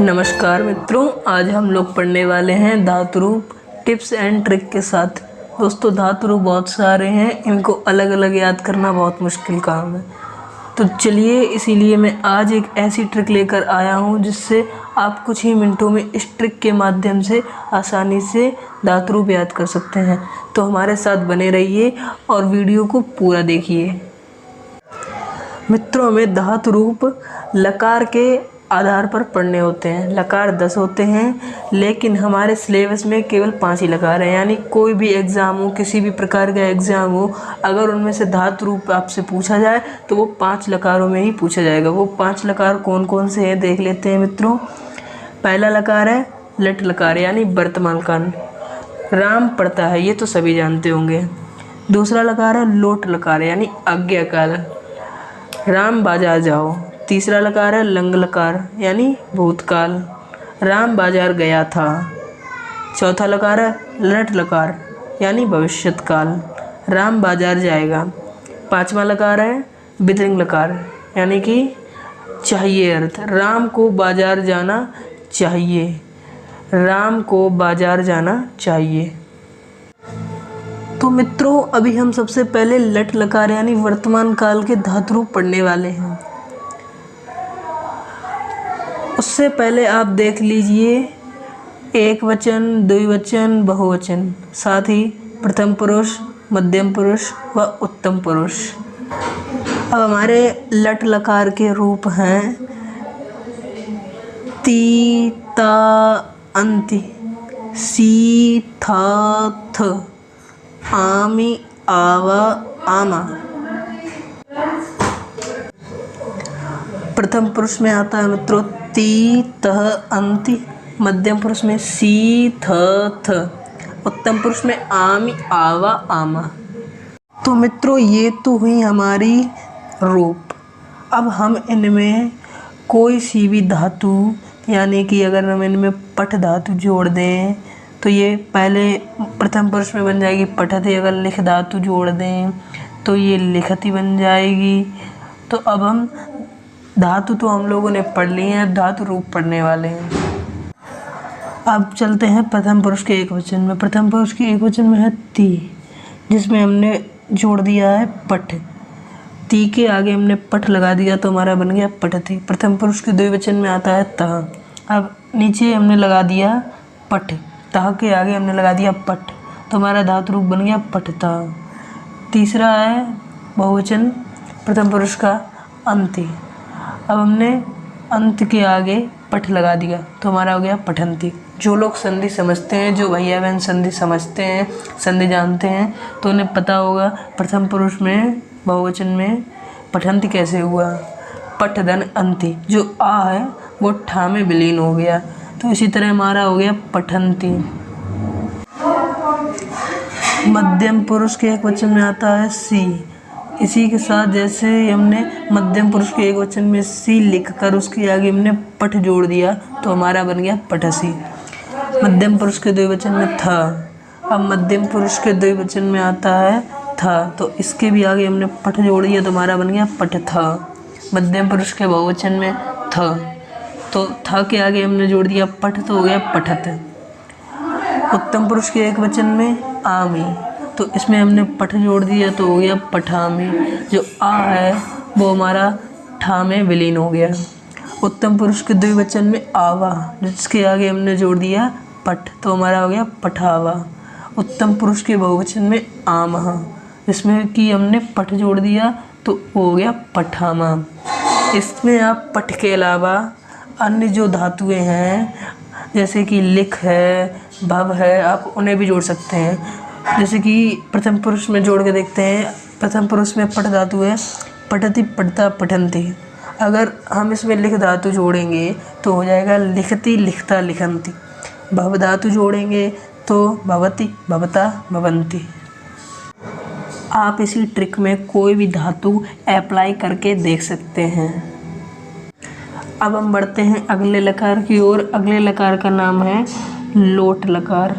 नमस्कार मित्रों, आज हम लोग पढ़ने वाले हैं धातु रूप टिप्स एंड ट्रिक के साथ। दोस्तों, धातु रूप बहुत सारे हैं, इनको अलग अलग याद करना बहुत मुश्किल काम है। तो चलिए, इसीलिए मैं आज एक ऐसी ट्रिक लेकर आया हूं जिससे आप कुछ ही मिनटों में इस ट्रिक के माध्यम से आसानी से धातु रूप याद कर सकते हैं। तो हमारे साथ बने रहिए और वीडियो को पूरा देखिए। मित्रों, में धातु रूप लकार के आधार पर पढ़ने होते हैं। लकार 10 होते हैं, लेकिन हमारे सिलेबस में केवल 5 ही लकार हैं। यानी कोई भी एग्ज़ाम हो, किसी भी प्रकार का एग्ज़ाम हो, अगर उनमें से धातु रूप आपसे पूछा जाए तो वो 5 लकारों में ही पूछा जाएगा। वो 5 लकार कौन कौन से हैं देख लेते हैं मित्रों। पहला लकार है लट लकार, यानी वर्तमान काल। राम पढ़ता है, ये तो सभी जानते होंगे। दूसरा लकार है लोट लकार, यानी आज्ञा काल। राम बाजार जाओ। तीसरा लकार है लंग लकार, यानी भूतकाल। राम बाजार गया था। चौथा लकार है लट लकार, यानी भविष्यत काल। राम बाजार जाएगा। पांचवा लकार है विदृंग लकार, यानी कि चाहिए अर्थ। राम को बाजार जाना चाहिए। राम को बाजार जाना चाहिए। तो मित्रों, अभी हम सबसे पहले लट लकार यानी वर्तमान काल के धातु रूप पढ़ने वाले हैं। उससे पहले आप देख लीजिए एक वचन, द्विवचन, बहुवचन, साथ ही प्रथम पुरुष, मध्यम पुरुष व उत्तम पुरुष। अब हमारे लट लकार के रूप हैं ती, ता, अंति, सी, था, थ, आमी, आवा, आमा। प्रथम पुरुष में आता है मित्रों ती, तह, अंति। मध्यम पुरुष में सी, थ, थ। उत्तम पुरुष में आमी, आवा, आमा। तो मित्रों, ये तो हुई हमारी रूप। अब हम इनमें कोई सी भी धातु, यानी कि अगर हम इनमें पठ धातु जोड़ दें तो ये पहले प्रथम पुरुष में बन जाएगी पठति। अगर लिख धातु जोड़ दें तो ये लिखति बन जाएगी। तो अब हम धातु तो हम लोगों ने पढ़ ली हैं, धातु रूप पढ़ने वाले हैं। अब चलते हैं प्रथम पुरुष के एक वचन में। प्रथम पुरुष के एक वचन में है ती, जिसमें हमने जोड़ दिया है पठ। ती के आगे हमने पठ लगा दिया तो हमारा बन गया पठति। प्रथम पुरुष के द्विवचन में आता है तह। अब नीचे हमने लगा दिया पठ, तह के आगे हमने लगा दिया पठ, तो हमारा धातु रूप बन गया पठता। तीसरा है बहुवचन प्रथम पुरुष का अंति। अब हमने अंत के आगे पठ लगा दिया तो हमारा हो गया पठंती। जो लोग संधि समझते हैं, जो भैया बहन संधि समझते हैं, संधि जानते हैं, तो उन्हें पता होगा प्रथम पुरुष में बहुवचन में पठंती कैसे हुआ। पठ धन अंति, जो आ है वो ठा में विलीन हो गया, तो इसी तरह हमारा हो गया पठंती। मध्यम पुरुष के एक वचन में आता है सी। इसी के साथ जैसे हमने मध्यम पुरुष के एक वचन में सी लिखकर उसके आगे हमने पठ जोड़ दिया तो हमारा बन गया पठसी। मध्यम पुरुष के द्विवचन में था। अब मध्यम पुरुष के द्विवचन में आता है था, तो इसके भी आगे हमने पठ जोड़ दिया तो हमारा बन गया पठ था। मध्यम पुरुष के बहुवचन में था, तो था के आगे हमने जोड़ दिया पठ तो हो गया पठत। उत्तम पुरुष के एक वचन में आमी, तो इसमें हमने पठ जोड़ दिया तो हो गया पठामी। जो आ है वो हमारा ठा में विलीन हो गया। उत्तम पुरुष के द्विवचन में आवा, जिसके आगे हमने जोड़ दिया पठ तो हमारा हो गया पठावा। उत्तम पुरुष के बहुवचन में आमहा, जिसमें कि हमने पठ जोड़ दिया तो हो गया पठामा। इसमें आप पठ के अलावा अन्य जो धातुएं हैं, जैसे कि लिख है, भव है, आप उन्हें भी जोड़ सकते हैं। जैसे कि प्रथम पुरुष में जोड़ के देखते हैं। प्रथम पुरुष में पठ धातु है पठति, पठता, पठंती। अगर हम इसमें लिख धातु जोड़ेंगे तो हो जाएगा लिखति, लिखता, लिखंती। भव धातु जोड़ेंगे तो भवति, भवता, भवंती। आप इसी ट्रिक में कोई भी धातु अप्लाई करके देख सकते हैं। अब हम बढ़ते हैं अगले लकार की ओर। अगले लकार का नाम है लोट लकार।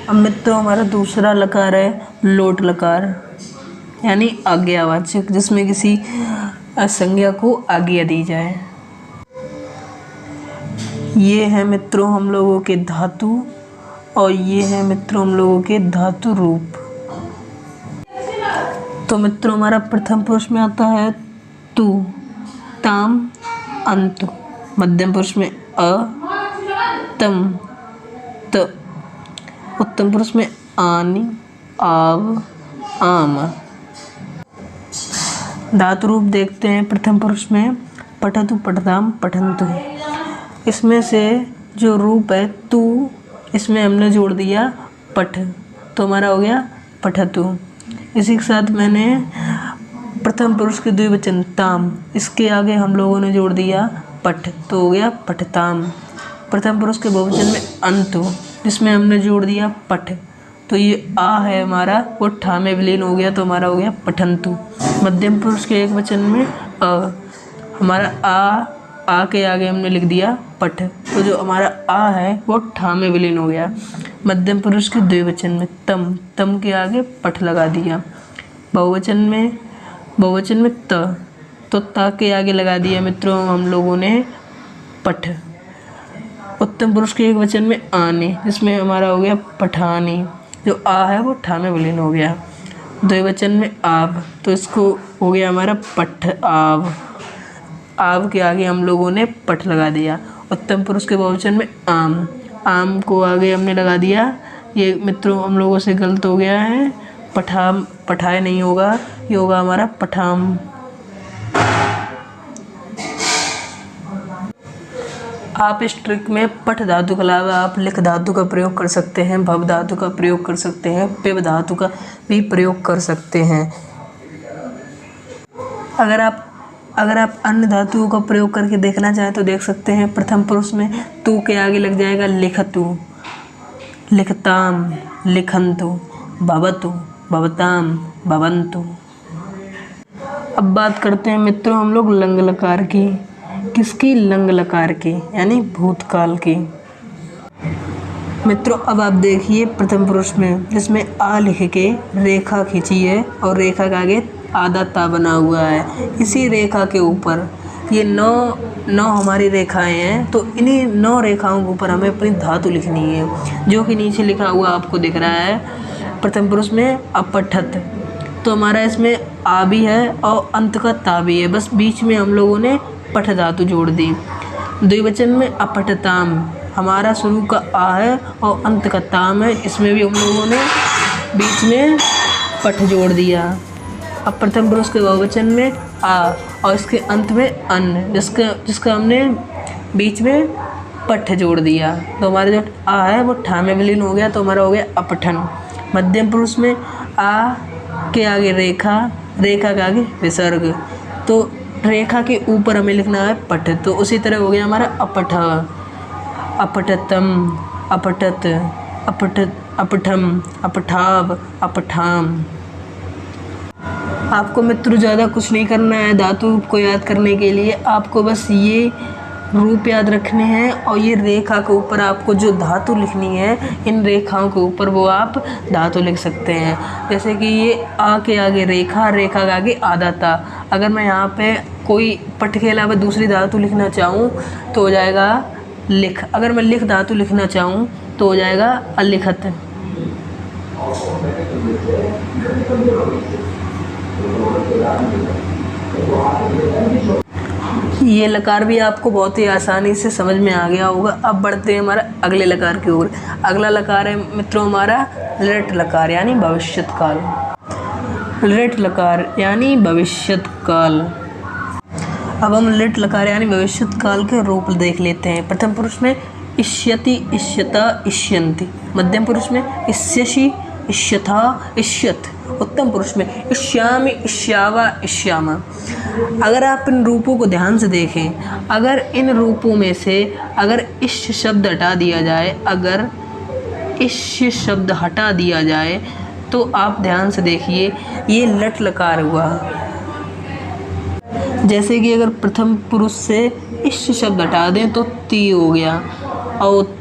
अब मित्रों, हमारा दूसरा लकार है लोट लकार, यानी आज्ञावाचक, जिसमें किसी संज्ञा को आज्ञा दी जाए। ये है मित्रों हम लोगों के धातु और ये है मित्रों हम लोगों के धातु रूप। तो मित्रों हमारा प्रथम पुरुष में आता है तू, ताम, अंतु। मध्यम पुरुष में अ, तम, त। उत्तम पुरुष में आनि, आव, आम। धातु रूप देखते हैं। प्रथम पुरुष में पठतु, पठताम, पठन्तु। इसमें से जो रूप है तू, इसमें हमने जोड़ दिया पठ, तो हमारा हो गया पठतु। इसी के साथ मैंने प्रथम पुरुष के द्विवचन ताम, इसके आगे हम लोगों ने जोड़ दिया पठ, तो हो गया पठताम। प्रथम पुरुष के बहुवचन में अंतु, जिसमें हमने जोड़ दिया पठ, तो ये आ है हमारा वो ठा में विलीन हो गया, तो हमारा हो गया पठन्तु। मध्यम पुरुष के एक वचन में अ, हमारा आ के आगे हमने लिख दिया पठ, तो जो हमारा आ है वो ठा में विलीन हो गया। मध्यम पुरुष के द्विवचन में तम, तम के आगे पठ लगा दिया। बहुवचन में त, तो ता के आगे लगा दिया मित्रों हम लोगों ने पठ। उत्तम पुरुष के एक वचन में आने, जिसमें हमारा हो गया पठानी, जो आ है वो ठा में विलीन हो गया। द्विवचन में आव, तो इसको हो गया हमारा पठ आव, आव के आगे हम लोगों ने पठ लगा दिया। उत्तम पुरुष के बहुवचन में आम, आम को आगे हमने लगा दिया। ये मित्रों हम लोगों से गलत हो गया है, पठाम, पठाए नहीं होगा, ये होगा हमारा पठाम। आप इस ट्रिक में पठ धातु के अलावा आप लिख धातु का प्रयोग कर सकते हैं, भव धातु का प्रयोग कर सकते हैं, पिव धातु का भी प्रयोग कर सकते हैं। अगर आप अन्य धातुओं का प्रयोग करके देखना चाहें तो देख सकते हैं। प्रथम पुरुष में तू के आगे लग जाएगा लिखतु, लिखताम, लिखन्तु, भवतु, भवताम, भवन्तु। अब बात करते हैं मित्रों हम लोग लंग लकार की। किसकी? लंग लकार की, यानी भूतकाल की। मित्रों अब आप देखिए प्रथम पुरुष में, जिसमें आ लिख के रेखा खींची है और रेखा के आगे आधा ता बना हुआ है। इसी रेखा के ऊपर ये नौ हमारी रेखाएं हैं, तो इन्हीं 9 रेखाओं के ऊपर हमें अपनी धातु लिखनी है, जो कि नीचे लिखा हुआ आपको दिख रहा है। प्रथम पुरुष में अपठत, तो हमारा इसमें आ भी है और अंत का ता भी है, बस बीच में हम लोगों ने पठ धातु जोड़ दी। द्विवचन में अपठताम, हमारा शुरू का आ है और अंत का ताम है, इसमें भी हम लोगों ने बीच में पठ जोड़ दिया। अब प्रथम पुरुष के बहुवचन में आ और इसके अंत में अन, जिसका हमने बीच में पठ जोड़ दिया, तो हमारा जो आ है वो ठा में विलीन हो गया, तो हमारा हो गया अपठन। मध्यम पुरुष में आ के आगे रेखा, रेखा के आगे विसर्ग, तो रेखा के ऊपर हमें लिखना है पठ, तो उसी तरह हो गया हमारा अपठ, अपठतम, अपठत, अपठम, अपठाव, अपठाम। आपको मित्रों ज़्यादा कुछ नहीं करना है धातु को याद करने के लिए, आपको बस ये रूप याद रखने हैं और ये रेखा के ऊपर आपको जो धातु लिखनी है, इन रेखाओं के ऊपर वो आप धातु लिख सकते हैं। जैसे कि ये आ के आगे रेखा, रेखा के आगे आधा ता। अगर मैं यहाँ पे कोई पठ के अलावा दूसरी धातु लिखना चाहूँ तो हो जाएगा लिख। अगर मैं लिख धातु लिखना चाहूँ तो हो जाएगा अलिखत। ये लकार भी आपको बहुत ही आसानी से समझ में आ गया होगा। अब बढ़ते हैं हमारा अगले लकार की ओर। अगला लकार है मित्रों हमारा लृट लकार यानी भविष्यत काल। लृट लकार यानी भविष्यत काल। अब हम लृट लकार यानी भविष्यत काल के रूप देख लेते हैं। प्रथम पुरुष में इष्यति, इष्यता, इष्यन्ति। मध्यम पुरुष में इष्यसि, इष्यथा, इष्यत। उत्तम पुरुष में इष्यामि, इष्यावा, इष्यामा। अगर आप इन रूपों को ध्यान से देखें, अगर इन रूपों में से अगर इष्य शब्द हटा दिया जाए, अगर इष्य शब्द हटा दिया जाए तो आप ध्यान से देखिए ये लट लकार हुआ। जैसे कि अगर प्रथम पुरुष से इष्य शब्द हटा दें तो ती हो गया, और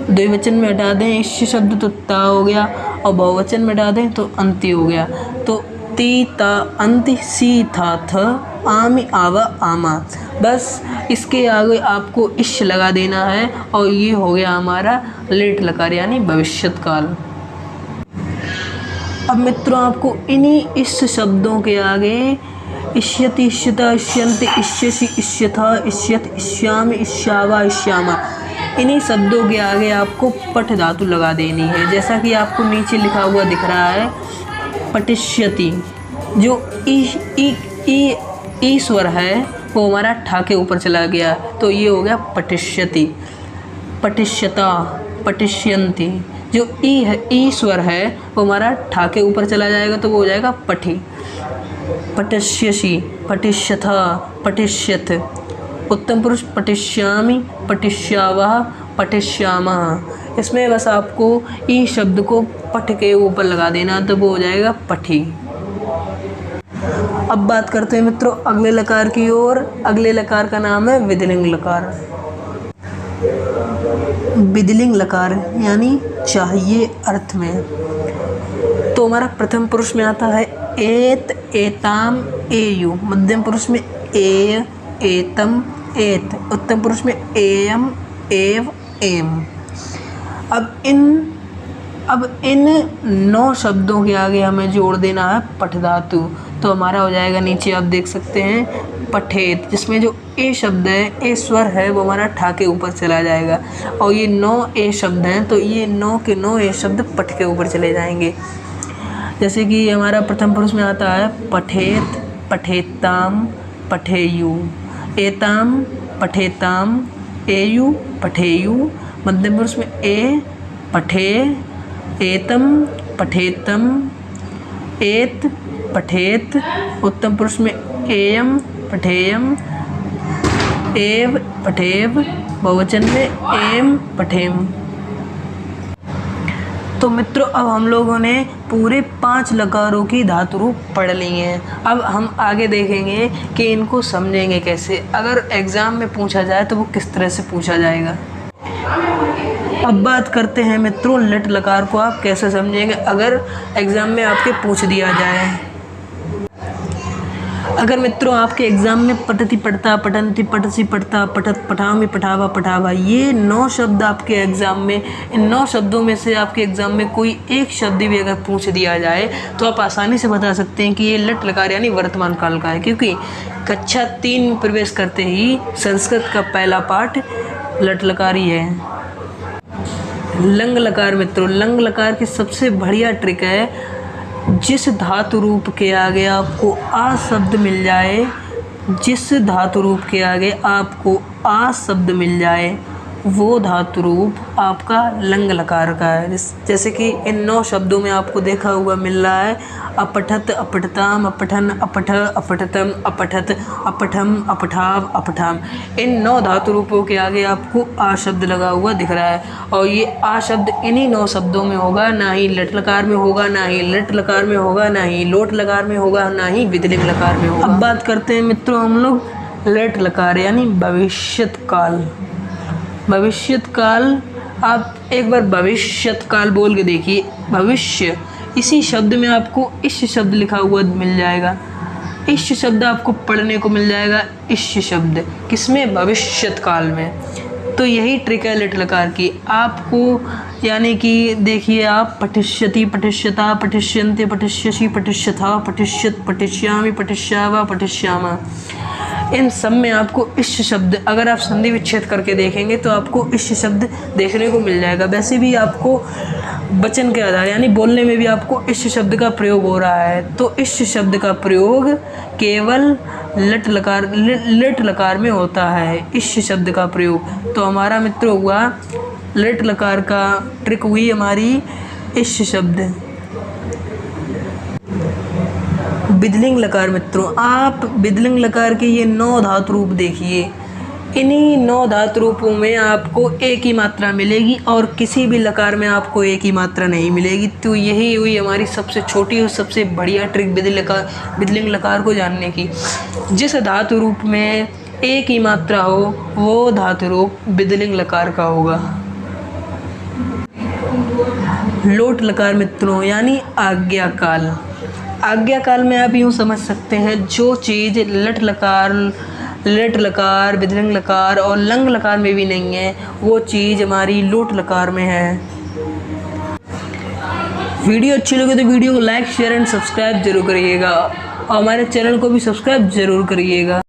द्विवचन में हटा दें इष्य शब्द तो ता हो गया, और बहुवचन में हटा दें तो अंति हो गया। तो ती ता अंति सी था थ आमी आवा आमा, बस इसके आगे आपको इश लगा देना है और ये हो गया हमारा लेट लकार यानी भविष्यत काल। अब मित्रों आपको इन्हीं इस शब्दों के आगे इष्यति इष्यता इष्यन्ति इष्यसि इष्यथा इष्यत इष्यामि इष्यावा इष्यामा, इन्हीं शब्दों के आगे आपको पठ धातु लगा देनी है। जैसा कि आपको नीचे लिखा हुआ दिख रहा है पठिष्यति, जो ई स्वर है वो हमारा ठा के ऊपर चला गया तो ये हो गया पठिष्यति। पठिष्यता, पठिष्यन्ति, जो ई है ई स्वर है वो हमारा ठा के ऊपर चला जाएगा तो वो हो जाएगा पठी। पठिष्यसि, पठिष्यथा, पठिष्यथ, उत्तम पुरुष पठिष्यामि, पठिष्यावः, पठिष्यामः। इसमें बस आपको ई शब्द को पठ के ऊपर लगा देना तो वो हो जाएगा पठी। अब बात करते हैं मित्रों अगले लकार की ओर। अगले लकार का नाम है विधिलिंग लकार। विधिलिंग लकार यानी चाहिए अर्थ में। तो हमारा प्रथम पुरुष में आता है एत, एताम, एयु, मध्यम पुरुष में एय, एतम, एत, उत्तम पुरुष में एयम, एव, एम। अब इन 9 शब्दों के आगे हमें जोड़ देना है पठ धातु। तो हमारा हो जाएगा नीचे आप देख सकते हैं पठेत, जिसमें जो ए शब्द है, ए स्वर है वो हमारा ठा के ऊपर चला जाएगा और ये 9 ए शब्द हैं तो ये 9 के 9 ए शब्द पठ के ऊपर चले जाएंगे। जैसे कि हमारा प्रथम पुरुष में आता है पठेत, पठेताम, पठेयु, एताम, पठेताम, एयु, पठेयु, मध्यम पुरुष में ए, पठे, एतम, पठेतम, एत, पठेत, उत्तम पुरुष में एयम, पठेयम, एव, पठेव, बहुवचन में एम, पठेम। तो मित्रों अब हम लोगों ने पूरे 5 लकारों की धातु रूप पढ़ ली हैं। अब हम आगे देखेंगे कि इनको समझेंगे कैसे। अगर एग्ज़ाम में पूछा जाए तो वो किस तरह से पूछा जाएगा। अब बात करते हैं मित्रों लट लकार को आप कैसे समझेंगे अगर एग्ज़ाम में आपके पूछ दिया जाए। अगर मित्रों आपके एग्ज़ाम में पठति पढ़ता, पठन्ति पठसी पढ़ता, पठत पठामी पठावा पठावा, ये 9 शब्द आपके एग्ज़ाम में, इन 9 शब्दों में से आपके एग्ज़ाम में कोई एक शब्द भी अगर पूछ दिया जाए तो आप आसानी से बता सकते हैं कि ये लट लकार यानी वर्तमान काल का है, क्योंकि कक्षा 3 में प्रवेश करते ही संस्कृत का पहला पाठ लट लकार ही है। लंग लकार मित्रों, लंग लकार की सबसे बढ़िया ट्रिक है जिस धातु रूप के आगे आपको आ शब्द मिल जाए, जिस धातु रूप के आगे आपको आ शब्द मिल जाए वो धातु रूप आपका लंग लकार का है। जैसे कि इन 9 शब्दों में आपको देखा हुआ मिल रहा है अपठत, अपठताम, अपठन, अपठ, अपठतम, अपठत, अपठम, अपठाव, अपठाम। इन 9 धातु रूपों के आगे आपको आ शब्द लगा हुआ दिख रहा है और ये आ शब्द इन्हीं 9 शब्दों में होगा, ना ही लट लकार में होगा, ना ही लट लकार में होगा, ना ही लोट लकार में होगा, ना ही विधिलिंग लकार में होगा। अब बात करते हैं मित्रों हम लोग लट लकार यानी भविष्यत काल। भविष्यत काल, आप एक बार भविष्यत काल बोल के देखिए। भविष्य, इसी शब्द में आपको इश शब्द लिखा हुआ मिल जाएगा। इश शब्द आपको पढ़ने को मिल जाएगा। इश शब्द किसमें? भविष्यत काल में। तो यही ट्रिक है लट लकार की। आपको यानी कि देखिए आप पठिष्यति, पठिष्यता, पठिष्यन्ते, पठिष्यसि, पठिष्यथा, पठिष्यत, पठिष्यामि, पठिष्यावा, पठिष्यामा, इन सब में आपको इश शब्द, अगर आप संधि विच्छेद करके देखेंगे तो आपको इश शब्द देखने को मिल जाएगा। वैसे भी आपको वचन के आधार यानी बोलने में भी आपको इश शब्द का प्रयोग हो रहा है। तो इश शब्द का प्रयोग केवल लट लकार में होता है, इश शब्द का प्रयोग। तो हमारा मित्र हुआ लट लकार का ट्रिक हुई हमारी इश शब्द। विधिलिंग लकार मित्रों, आप विधिलिंग लकार के ये 9 धातु रूप देखिए। इन्हीं 9 धातु रूपों में आपको एक ही मात्रा मिलेगी और किसी भी लकार में आपको एक ही मात्रा नहीं मिलेगी। तो यही हुई हमारी सबसे छोटी और सबसे बढ़िया ट्रिक विधिलिंग लकार को जानने की। जिस धातु रूप में एक ही मात्रा हो वो धातु रूप विधिलिंग लकार का होगा। लोट लकार मित्रों यानी आज्ञा काल। आज्ञाकाल में आप यूँ समझ सकते हैं, जो चीज़ लट लकार विदलंग लकार और लंग लकार में भी नहीं है, वो चीज़ हमारी लोट लकार में है। वीडियो अच्छी लगे तो वीडियो को लाइक शेयर एंड सब्सक्राइब जरूर करिएगा और हमारे चैनल को भी सब्सक्राइब जरूर करिएगा।